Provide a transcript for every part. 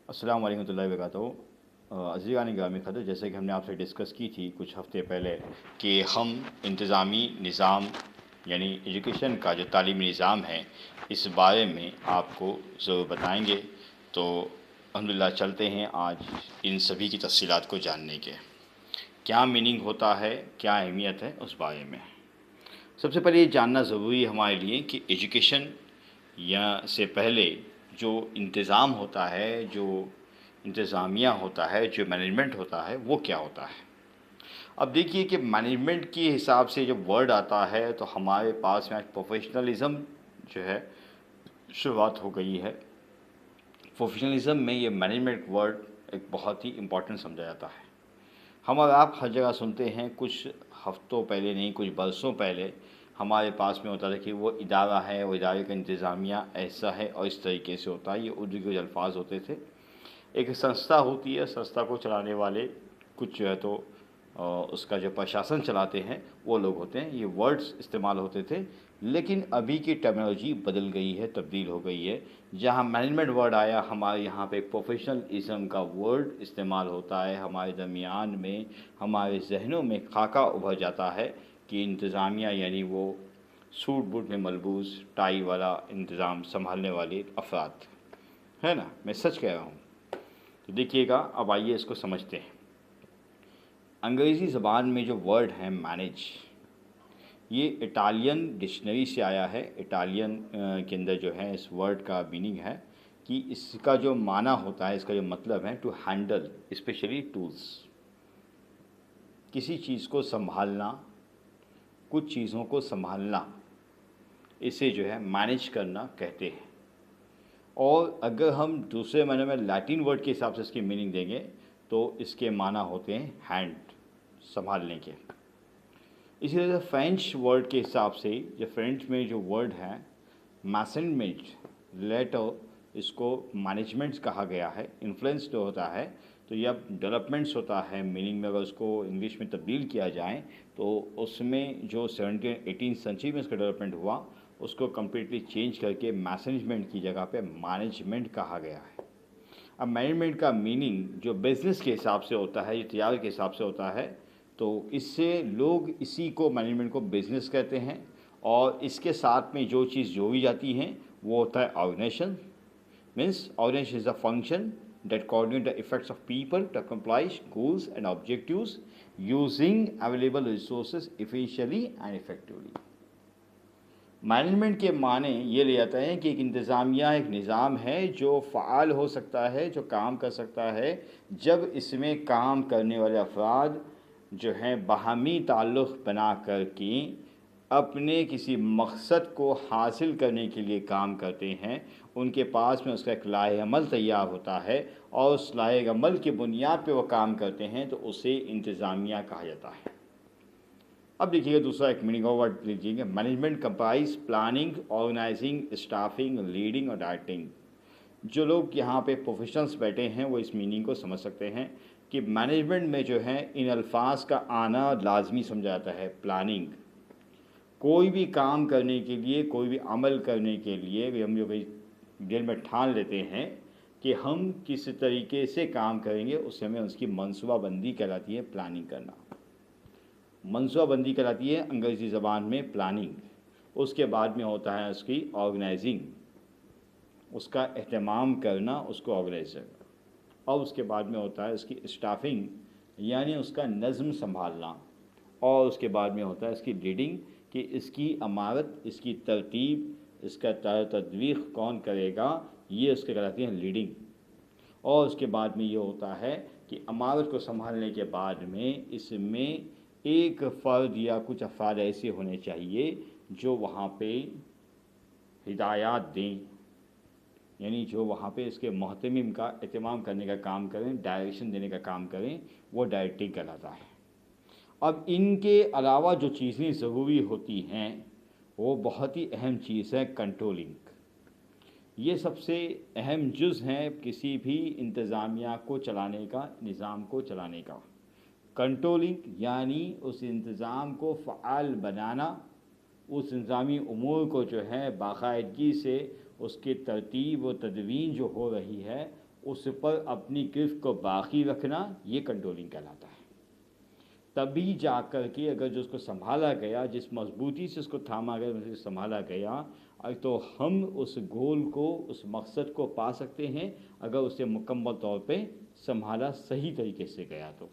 السلام علیکم ورحمۃ اللہ وبرکاتہ۔ عزیزان گرامی خدر، جیسے کہ ہم نے آپ سے ڈسکس کی تھی کچھ ہفتے پہلے کہ ہم انتظامی نظام یعنی ایجوکیشن کا جو تعلیمی نظام ہے اس بارے میں آپ کو ضرور بتائیں گے، تو الحمدللہ چلتے ہیں آج ان سبھی کی تفصیلات کو جاننے کے، کیا میننگ ہوتا ہے، کیا اہمیت ہے اس بارے میں۔ سب سے پہلے یہ جاننا ضروری ہے ہمارے لیے کہ ایجوکیشن یا سے پہلے جو انتظام ہوتا ہے، جو انتظامیہ ہوتا ہے، جو مینجمنٹ ہوتا ہے، وہ کیا ہوتا ہے۔ اب دیکھیے کہ مینجمنٹ کے حساب سے جب ورڈ آتا ہے تو ہمارے پاس میں پروفیشنلزم جو ہے شروعات ہو گئی ہے۔ پروفیشنلزم میں یہ مینجمنٹ ورڈ ایک بہت ہی امپورٹنٹ سمجھا جاتا ہے۔ ہم اور آپ ہر جگہ سنتے ہیں، کچھ ہفتوں پہلے نہیں کچھ برسوں پہلے ہمارے پاس میں ہوتا تھا کہ وہ ادارہ ہے، وہ ادارے کا انتظامیہ ایسا ہے اور اس طریقے سے ہوتا ہے، یہ اردو کے الفاظ ہوتے تھے۔ ایک سنستھا ہوتی ہے، سنستھا کو چلانے والے کچھ جو ہے تو اس کا جو پرشاسن چلاتے ہیں وہ لوگ ہوتے ہیں، یہ ورڈز استعمال ہوتے تھے۔ لیکن ابھی کی ٹرمینالوجی بدل گئی ہے، تبدیل ہو گئی ہے۔ جہاں مینجمنٹ ورڈ آیا، ہمارے یہاں پہ پروفیشنلزم کا ورڈ استعمال ہوتا ہے۔ ہمارے درمیان میں، ہمارے ذہنوں میں خاکہ ابھر جاتا ہے کہ انتظامیہ یعنی وہ سوٹ بوٹ میں ملبوس ٹائی والا انتظام سنبھالنے والے افراد، ہے نا، میں سچ کہہ رہا ہوں۔ تو دیکھیے گا، اب آئیے اس کو سمجھتے ہیں۔ انگریزی زبان میں جو ورڈ ہے مینیج، یہ اٹالین ڈکشنری سے آیا ہے۔ اٹالین کے اندر جو ہے اس ورڈ کا میننگ ہے کہ اس کا جو معنی ہوتا ہے، اس کا جو مطلب ہے ٹو ہینڈل اسپیشلی ٹولس، کسی چیز کو سنبھالنا، کچھ چیزوں کو سنبھالنا، اسے جو ہے مینیج کرنا کہتے ہیں۔ اور اگر ہم دوسرے معنی میں لیٹن ورڈ کے حساب سے اس کی میننگ دیں گے تو اس کے معنی ہوتے ہیں ہینڈ، سنبھالنے کے۔ اسی طرح سے فرینچ ورڈ کے حساب سے، جو فرینچ میں جو ورڈ ہے میسنجمنٹ لیٹر، اس کو مینجمنٹ کہا گیا ہے۔ انفلوئنس جو ہوتا ہے تو یہ اب ڈیولپمنٹس ہوتا ہے میننگ میں، اگر اس کو انگلش میں تبدیل کیا جائے تو اس میں جو 17 18 سینچری میں اس کا ڈیولپمنٹ ہوا، اس کو کمپلیٹلی چینج کر کے میسنجمنٹ کی جگہ پہ مینجمنٹ کہا گیا ہے۔ اب مینجمنٹ کا میننگ جو بزنس کے حساب سے ہوتا ہے، جو تجارت کے حساب سے ہوتا ہے، تو اس سے لوگ اسی کو مینجمنٹ کو بزنس کہتے ہیں، اور اس کے ساتھ میں جو چیز جوڑی جاتی ہیں وہ ہوتا ہے organisation. Means organisation is a function that coordinate the effects of people to accomplish goals and objectives using available resources efficiently and effectively۔ Management کے معنی یہ لے جاتا ہے کہ ایک انتظامیہ ایک نظام ہے جو فعال ہو سکتا ہے، جو کام کر سکتا ہے جب اس میں کام کرنے والے افراد جو ہیں باہمی تعلق بنا کر کے اپنے کسی مقصد کو حاصل کرنے کے لیے کام کرتے ہیں۔ ان کے پاس میں اس کا ایک لائحہ عمل تیار ہوتا ہے اور اس لائحہ عمل کی بنیاد پہ وہ کام کرتے ہیں، تو اسے انتظامیہ کہا جاتا ہے۔ اب دیکھیے گا دوسرا ایک میننگ اور ورڈ لیجیے گا، management comprise planning, organizing, staffing, leading اور ڈائریکٹنگ۔ جو لوگ یہاں پہ پروفیشنلز بیٹھے ہیں وہ اس میننگ کو سمجھ سکتے ہیں کہ مینجمنٹ میں جو ہے ان الفاظ کا آنا لازمی سمجھا جاتا ہے۔ پلاننگ، کوئی بھی کام کرنے کے لیے، کوئی بھی عمل کرنے کے لیے ہم جو دل میں ٹھان لیتے ہیں کہ ہم کس طریقے سے کام کریں گے، اس میں اس کی منصوبہ بندی کہلاتی ہے، پلاننگ کرنا۔ منصوبہ بندی کہلاتی ہے انگریزی زبان میں پلاننگ۔ اس کے بعد میں ہوتا ہے اس کی آرگنائزنگ، اس کا اہتمام کرنا، اس کو آرگنائز کرنا، اور اس کے بعد میں ہوتا ہے اس کی اسٹافنگ یعنی اس کا نظم سنبھالنا، اور اس کے بعد میں ہوتا ہے اس کی لیڈنگ کہ اس کی امارت، اس کی ترتیب، اس کا تدویق کون کرے گا، یہ اس کے کہلاتی ہیں لیڈنگ۔ اور اس کے بعد میں یہ ہوتا ہے کہ امارت کو سنبھالنے کے بعد میں اس میں ایک فرد یا کچھ افراد ایسے ہونے چاہیے جو وہاں پہ ہدایات دیں، یعنی جو وہاں پہ اس کے محتمم کا اہتمام کرنے کا کام کریں، ڈائریکشن دینے کا کام کریں، وہ ڈائریکٹنگ کہلاتا ہے۔ اب ان کے علاوہ جو چیزیں ضروری ہوتی ہیں وہ بہت ہی اہم چیز ہے کنٹرولنگ۔ یہ سب سے اہم جز ہے کسی بھی انتظامیہ کو چلانے کا، نظام کو چلانے کا۔ کنٹرولنگ یعنی اس انتظام کو فعال بنانا، اس انتظامی امور کو جو ہے باقاعدگی سے اس کی ترتیب و تدوین جو ہو رہی ہے اس پر اپنی گرفت کو باقی رکھنا، یہ کنٹرولنگ کہلاتا ہے۔ تبھی جا کر کے اگر جو اس کو سنبھالا گیا، جس مضبوطی سے اس کو تھاما گیا، اسے سنبھالا گیا، تو ہم اس گول کو، اس مقصد کو پا سکتے ہیں، اگر اسے مکمل طور پہ سنبھالا صحیح طریقے سے گیا تو۔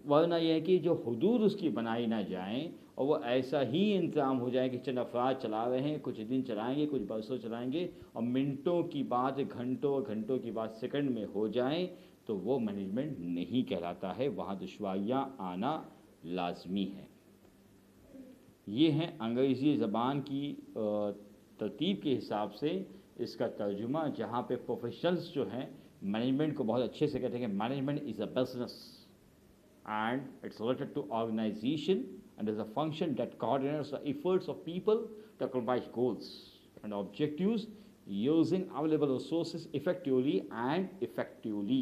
ورنہ یہ ہے کہ جو حدود اس کی بنائی نہ جائیں اور وہ ایسا ہی انتظام ہو جائے کہ چند افراد چلا رہے ہیں، کچھ دن چلائیں گے، کچھ برسوں چلائیں گے، اور منٹوں کی بات گھنٹوں اور گھنٹوں کی بات سیکنڈ میں ہو جائیں، تو وہ مینجمنٹ نہیں کہلاتا ہے، وہاں دشواریاں آنا لازمی ہے۔ یہ ہے انگریزی زبان کی ترتیب کے حساب سے اس کا ترجمہ، جہاں پہ پروفیشنلز جو ہیں مینجمنٹ کو بہت اچھے سے کہتے ہیں کہ management is a business and it's related to organization and is a function that coordinates the efforts of people to accomplish goals and objectives using available resources effectively and effectively.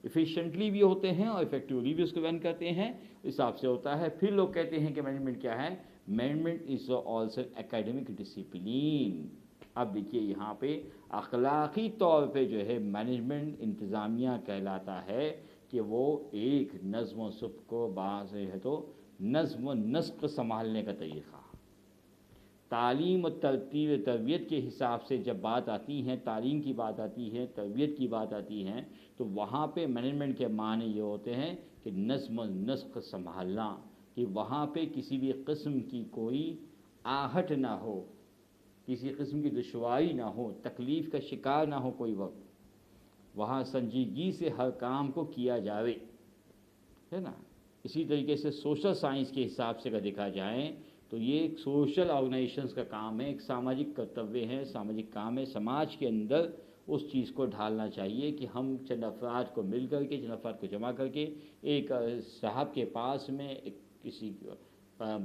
efficiently بھی ہوتے ہیں اور effectively بھی اس کو رن کرتے ہیں، اس حساب سے ہوتا ہے۔ پھر لوگ کہتے ہیں کہ مینجمنٹ کیا ہے؟ Management is also academic discipline. اب دیکھیے یہاں پہ اخلاقی طور پہ جو ہے مینجمنٹ انتظامیہ کہلاتا ہے کہ وہ ایک نظم و ضبط کو بعض ہے تو نظم و نسق سنبھالنے کا طریقہ۔ تعلیم و تربیت کے حساب سے جب بات آتی ہے، تعلیم کی بات آتی ہے، تربیت کی بات آتی ہے، تو وہاں پہ مینجمنٹ کے معنی یہ ہوتے ہیں کہ نظم و نسق سنبھالنا، کہ وہاں پہ کسی بھی قسم کی کوئی آہٹ نہ ہو، کسی قسم کی دشواری نہ ہو، تکلیف کا شکار نہ ہو کوئی وقت، وہاں سنجیدگی سے ہر کام کو کیا جاوے، ہے نا۔ اسی طریقے سے سوشل سائنس کے حساب سے اگر دیکھا جائے تو یہ ایک سوشل آرگنائزیشنز کا کام ہے، ایک ساماجک کرتویہ ہے، ساماجک کام ہے۔ سماج کے اندر اس چیز کو ڈھالنا چاہیے کہ ہم چند افراد کو مل کر کے، چند افراد کو جمع کر کے ایک صاحب کے پاس میں، کسی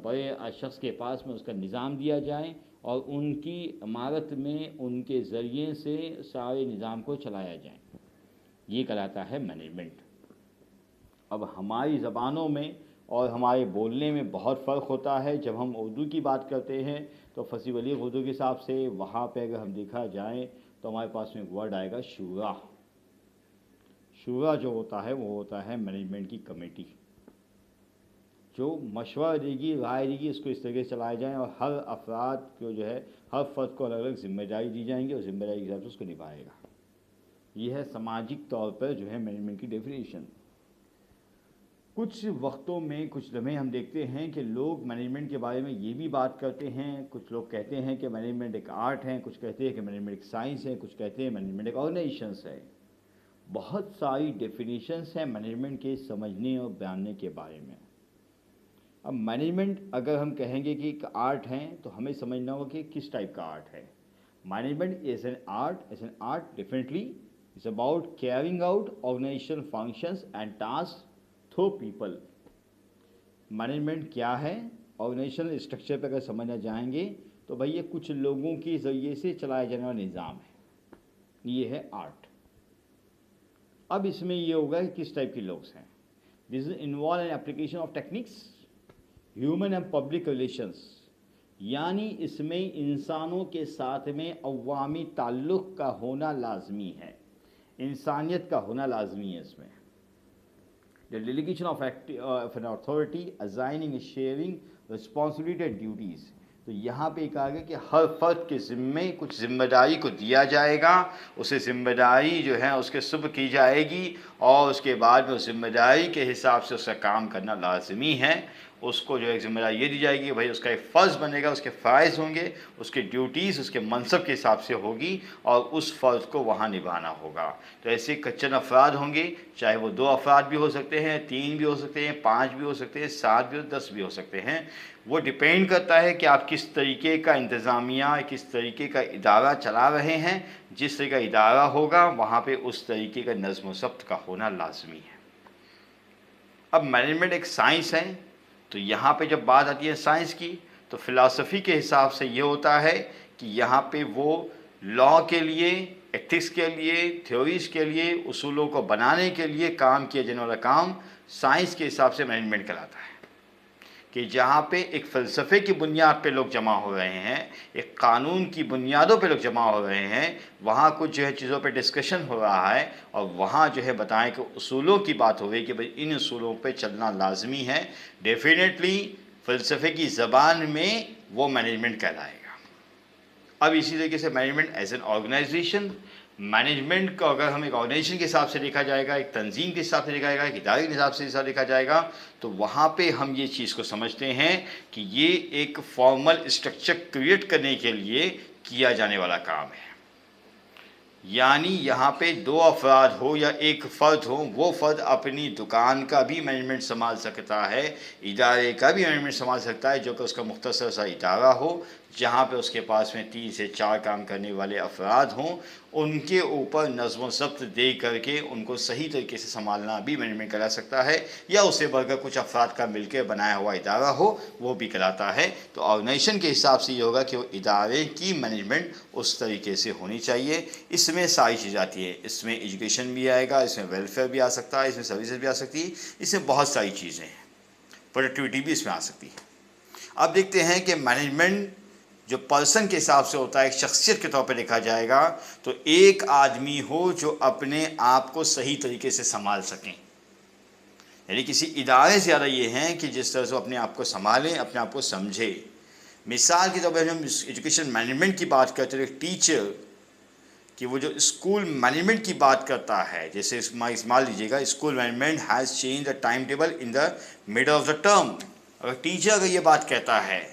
بڑے شخص کے پاس میں اس کا نظام دیا جائے اور ان کی عمارت میں ان کے ذریعے سے سارے نظام کو چلایا جائے، یہ کہلاتا ہے مینجمنٹ۔ اب ہماری زبانوں میں اور ہمارے بولنے میں بہت فرق ہوتا ہے۔ جب ہم اردو کی بات کرتے ہیں تو فصیح بلیغ اردو کے حساب سے وہاں پہ اگر ہم دیکھا جائے تو ہمارے پاس میں ایک ورڈ آئے گا شورا۔ شورا جو ہوتا ہے وہ ہوتا ہے مینجمنٹ کی کمیٹی، جو مشورہ دے گی، رائے دے گی، اس کو اس طریقے سے چلائے جائیں، اور ہر افراد کو جو ہے، ہر فرد کو الگ الگ ذمہ داری دی جائیں گی اور ذمہ داری کے حساب سے اس کو نبھائے گا۔ یہ ہے سماجک طور پر جو ہے مینجمنٹ کی ڈیفینیشن۔ کچھ وقتوں میں، کچھ لمحے ہم دیکھتے ہیں کہ لوگ مینجمنٹ کے بارے میں یہ بھی بات کرتے ہیں، کچھ لوگ کہتے ہیں کہ مینجمنٹ ایک آرٹ ہے، کچھ کہتے ہیں کہ مینجمنٹ ایک سائنس ہے، کچھ کہتے ہیں مینجمنٹ ایک آرگنائزیشنس ہے۔ بہت ساری ڈیفینیشنس ہیں مینجمنٹ کے سمجھنے اور بیاننے کے بارے میں۔ اب مینجمنٹ اگر ہم کہیں گے کہ ایک آرٹ ہے تو ہمیں سمجھنا ہوگا کہ کس ٹائپ کا آرٹ ہے۔ Management is an art definitely is about carrying out organisation functions and task through people. Management کیا ہے؟ آرگنائزیشن اسٹرکچر پہ اگر سمجھنا جائیں گے تو بھئی یہ کچھ لوگوں کے ذریعے سے چلایا جانے والا نظام ہے، یہ ہے آرٹ۔ اب اس میں یہ ہوگا کہ کس ٹائپ کے لوگ ہیں۔ This is involve in application of techniques human and public relations, یعنی اس میں انسانوں کے ساتھ میں عوامی تعلق کا ہونا لازمی ہے، انسانیت کا ہونا لازمی ہے اس میں۔ The delegation of an authority, assigning and sharing responsibility and duties۔ تو یہاں پہ کہا گیا کہ ہر فرد کے ذمے کچھ ذمہ داری کو دیا جائے گا، اسے ذمہ داری جو ہے اس کے سبق کی جائے گی، اور اس کے بعد میں اس ذمہ داری کے حساب سے اس کا کام کرنا لازمی ہے۔ اس کو جو ایک ذمہ داری یہ دی جائے گی کہ بھائی اس کا ایک فرض بنے گا، اس کے فرائض ہوں گے، اس کے ڈیوٹیز اس کے منصب کے حساب سے ہوگی، اور اس فرض کو وہاں نبھانا ہوگا۔ تو ایسے چند افراد ہوں گے، چاہے وہ 2 افراد بھی ہو سکتے ہیں، 3 بھی ہو سکتے ہیں، 5 بھی ہو سکتے ہیں، 7 بھی 10 بھی ہو سکتے ہیں۔ وہ ڈیپینڈ کرتا ہے کہ آپ کس طریقے کا انتظامیہ، کس طریقے کا ادارہ چلا رہے ہیں۔ جس طرح کا ادارہ ہوگا وہاں پہ اس طریقے کا نظم و ضبط کا ہونا لازمی ہے۔ اب مینجمنٹ ایک سائنس ہے، تو یہاں پہ جب بات آتی ہے سائنس کی تو فلسفی کے حساب سے یہ ہوتا ہے کہ یہاں پہ وہ لاء کے لیے، ایتھکس کے لیے، تھیوریز کے لیے، اصولوں کو بنانے کے لیے کام کیا جانے والا کام سائنس کے حساب سے مینجمنٹ کہلاتا ہے۔ کہ جہاں پہ ایک فلسفے کی بنیاد پہ لوگ جمع ہو رہے ہیں، ایک قانون کی بنیادوں پہ لوگ جمع ہو رہے ہیں، وہاں کچھ جو ہے چیزوں پہ ڈسکشن ہو رہا ہے، اور وہاں جو ہے بتائیں کہ اصولوں کی بات ہو رہی کہ بھئی ان اصولوں پہ چلنا لازمی ہے، ڈیفینیٹلی فلسفے کی زبان میں وہ مینجمنٹ کہلائے گا۔ اب اسی طریقے سے management as an organisation, management کو اگر ہم ایک آرگنائزیشن کے حساب سے دیکھا جائے گا، ایک تنظیم کے حساب سے دیکھا جائے گا، ایک ادارے کے حساب سے دیکھا جائے گا، تو وہاں پہ ہم یہ چیز کو سمجھتے ہیں کہ یہ ایک فارمل اسٹرکچر کریٹ کرنے کے لیے کیا جانے والا کام ہے۔ یعنی یہاں پہ دو افراد ہو یا ایک فرد ہو، وہ فرد اپنی دکان کا بھی مینجمنٹ سنبھال سکتا ہے، ادارے کا بھی مینجمنٹ سنبھال سکتا ہے، جو کہ اس کا مختصر سا ادارہ ہو، جہاں پہ اس کے پاس میں 3 سے 4 کام کرنے والے افراد ہوں، ان کے اوپر نظم و ضبط دے کر کے ان کو صحیح طریقے سے سنبھالنا بھی مینجمنٹ کرا سکتا ہے، یا اسے بڑھ کر کچھ افراد کا مل کے بنایا ہوا ادارہ ہو وہ بھی کراتا ہے۔ تو آرگنائزیشن کے حساب سے یہ ہوگا کہ وہ ادارے کی مینجمنٹ اس طریقے سے ہونی چاہیے۔ اس میں ساری چیز آتی ہے، اس میں ایجوکیشن بھی آئے گا، اس میں ویلفیئر بھی آ سکتا ہے، اس میں سروسز بھی آ سکتی ہے، اس میں بہت ساری چیزیں ہیں، پروڈکٹیوٹی بھی اس میں آ سکتی ہے۔ اب دیکھتے ہیں کہ مینجمنٹ جو پرسن کے حساب سے ہوتا ہے، ایک شخصیت کے طور پہ دیکھا جائے گا تو ایک آدمی ہو جو اپنے آپ کو صحیح طریقے سے سنبھال سکیں، یعنی کسی ادارے سے زیادہ یہ ہیں کہ جس طرح سے اپنے آپ کو سنبھالیں، اپنے آپ کو سمجھے۔ مثال کے طور پر ہم ایجوکیشن مینجمنٹ کی بات کرتے ہیں، ایک ٹیچر کہ وہ جو اسکول مینجمنٹ کی بات کرتا ہے، جیسے مان لیجیے گا school management has change the time table in the middle of the term, اگر ٹیچر اگر یہ بات کہتا ہے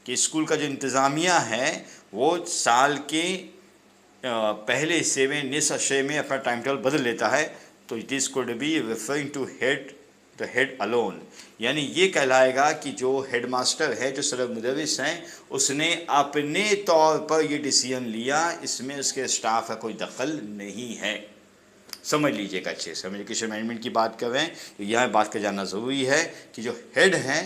کہ اسکول کا جو انتظامیہ ہے وہ سال کے پہلے حصے میں، نصف حصے میں اپنا ٹائم ٹیبل بدل لیتا ہے، تو it is could be referring to the head alone, یعنی یہ کہلائے گا کہ جو ہیڈ ماسٹر ہے، جو صدر مدرس ہیں، اس نے اپنے طور پر یہ ڈیسیژن لیا، اس میں اس کے اسٹاف کا کوئی دخل نہیں ہے۔ سمجھ لیجئے گا اچھے سے، ہم ایجوکیشن مینجمنٹ کی بات کر رہے ہیں، تو یہاں بات کا جاننا ضروری ہے کہ جو ہیڈ ہیں،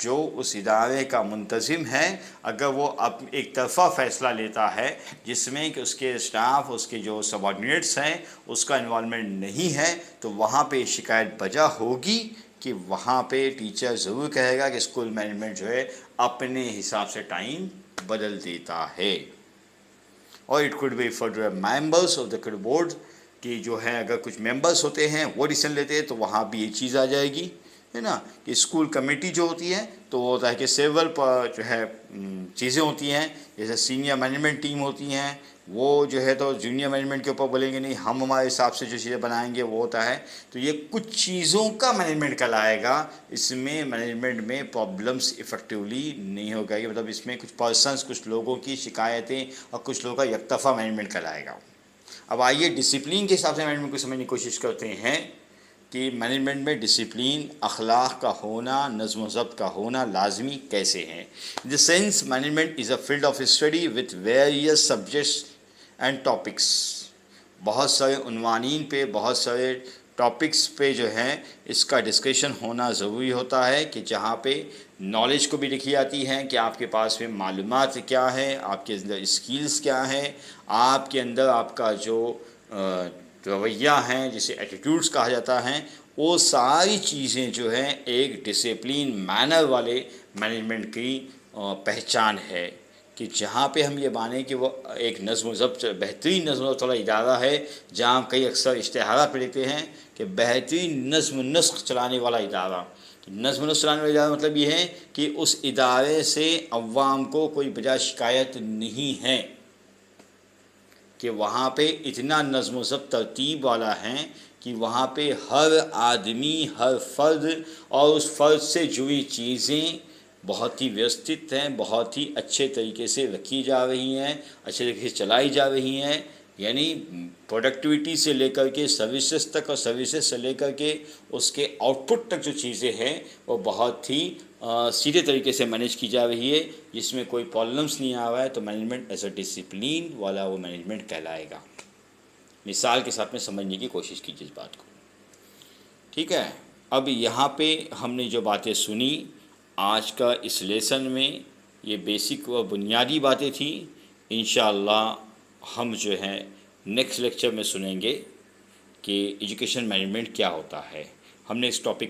جو اس ادارے کا منتظم ہے، اگر وہ ایک طرفہ فیصلہ لیتا ہے جس میں کہ اس کے اسٹاف، اس کے جو سب آرڈینیٹس ہیں، اس کا انوالومنٹ نہیں ہے، تو وہاں پہ شکایت بجا ہوگی کہ وہاں پہ ٹیچر ضرور کہے گا کہ اسکول مینجمنٹ جو ہے اپنے حساب سے ٹائم بدل دیتا ہے۔ اور it could be for members of the board, کہ جو ہے اگر کچھ ممبرس ہوتے ہیں وہ ڈیسیژن لیتے ہیں تو وہاں بھی یہ چیز آ جائے گی، ہے نا، کہ اسکول کمیٹی جو ہوتی ہے تو وہ ہوتا ہے کہ سیول جو ہے چیزیں ہوتی ہیں، جیسے سینئر مینجمنٹ ٹیم ہوتی ہیں، وہ جو ہے تو جونیئر مینجمنٹ کے اوپر بولیں گے نہیں ہم ہمارے حساب سے جو چیزیں بنائیں گے وہ ہوتا ہے، تو یہ کچھ چیزوں کا مینجمنٹ کہلائے گا۔ اس میں مینجمنٹ میں پرابلمس افیکٹولی نہیں ہوگا، یہ مطلب اس میں کچھ پرسنس، کچھ لوگوں کی شکایتیں اور کچھ لوگوں کا یک طرفہ مینجمنٹ کہلائے گا۔ اب آئیے ڈسپلین کے حساب سے مینجمنٹ کو سمجھنے کی کوشش کرتے ہیں کہ مینجمنٹ میں ڈسپلین، اخلاق کا ہونا، نظم و ضبط کا ہونا لازمی کیسے ہیں۔ In the sense management is a field of study with various subjects and topics, بہت سارے عنوانین پہ، بہت سارے ٹاپکس پہ جو ہے اس کا ڈسکشن ہونا ضروری ہوتا ہے، کہ جہاں پہ نالج کو بھی لکھی جاتی ہے کہ آپ کے پاس میں معلومات کیا ہے، آپ کے اندر اسکلز کیا ہیں، آپ کے اندر آپ کا جو رویہ ہیں جسے ایٹیٹیوڈز کہا جاتا ہے، وہ ساری چیزیں جو ہیں ایک ڈسپلین مینر والے مینجمنٹ کی پہچان ہے، کہ جہاں پہ ہم یہ مانیں کہ وہ ایک نظم و ضبط، بہترین نظم و ضبط والا ادارہ ہے، جہاں ہم کئی اکثر اشتہارات پہ دیکھتے ہیں کہ بہترین نظم و نسق چلانے والا ادارہ۔ نظم و نسق چلانے والا ادارہ مطلب یہ ہے کہ اس ادارے سے عوام کو کوئی بجا شکایت نہیں ہے، کہ وہاں پہ اتنا نظم و ضبط ترتیب والا ہے کہ وہاں پہ ہر آدمی، ہر فرد اور اس فرد سے جڑی چیزیں بہت ہی ویوستھت ہیں، بہت ہی اچھے طریقے سے رکھی جا رہی ہیں، اچھے طریقے سے چلائی جا رہی ہیں، یعنی پروڈکٹیوٹی سے لے کر کے سروسز تک، اور سروسز سے لے کر کے اس کے آؤٹ پٹ تک جو چیزیں ہیں وہ بہت ہی سیدھے طریقے سے مینیج کی جا رہی ہے، جس میں کوئی پرابلمس نہیں آ رہا ہے، تو مینجمنٹ ایز اے ڈسپلین والا وہ مینجمنٹ کہلائے گا۔ مثال کے ساتھ میں سمجھنے کی کوشش کیجیے اس بات کو، ٹھیک ہے۔ اب یہاں پہ ہم نے جو باتیں سنی آج کا اس لیسن میں، یہ بیسک و بنیادی باتیں تھیں۔ انشاءاللہ ہم جو ہے نیکسٹ لیکچر میں سنیں گے کہ ایجوکیشن مینجمنٹ کیا ہوتا ہے۔ ہم نے اس ٹاپک